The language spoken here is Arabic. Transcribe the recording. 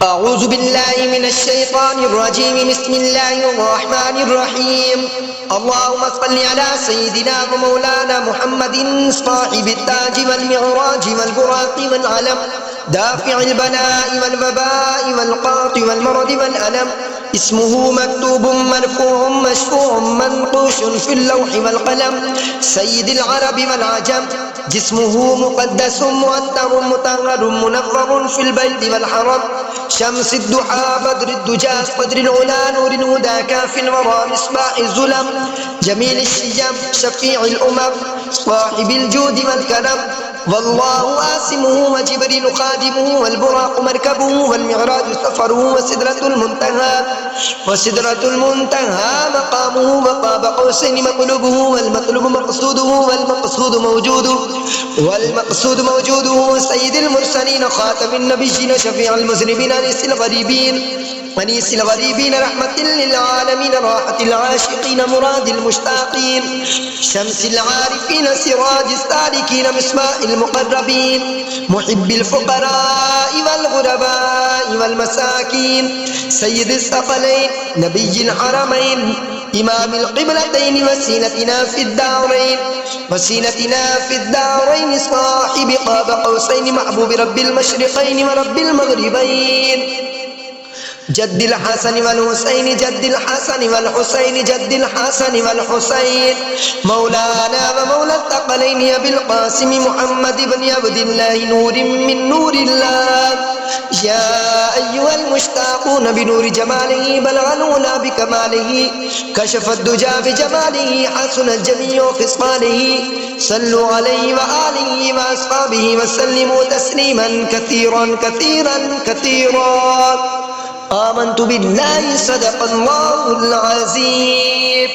أعوذ بالله من الشيطان الرجيم. بسم الله الرحمن الرحيم. اللهم صل على سيدنا ومولانا محمد صاحب التاج والمعراج والبراق والعلم، دافع البلاء والوباء والقاط والمرض والألم. اسمه مكتوب مرفوع مشفوع منقوش في اللوح والقلم، سيد العرب والعجم. جسمه مقدس مؤثر مطهر منور في البيت والحرم، شمس الضحى بدر الدجى قدر العلا نور الهدى كاف الورى مصباح الظلم، جميل الشجم شفيع الأمم صاحب الجود والكرم. والله آسمه وجبريل خادمه والبراق مركبه والمعراج سفره وسدرة المنتهى مقامه وقاب قوسين مطلوبه والمطلوب مقصوده والمقصود موجوده سيد المرسلين خاتم النبيين شفيع المذنبين أنيس الغريبين رحمة للعالمين راحة العاشقين مراد المشتاقين، شمس العارفين سراج السالكين مصباح المقربين، محب الفقراء والغرباء والمساكين، سيد الثقلين نبي الحرمين إمام القبلتين وسيلتنا في الدارين صاحب قاب قوسين محبوب رب المشرقين ورب المغربين، جد الحسن والحسين مولانا ومولى الثقلين أبي القاسم محمد بن عبد الله نور من نور الله. يا أيها المشتاقون بنور جماله بلغ العلا بكماله، كشف الدجى بجماله حسن الجميع خصاله، صلوا عليه وآله وأصحابه وسلموا تسليما كثيرا كثيرا كثيرا. آمنت بالله صدق الله العظيم.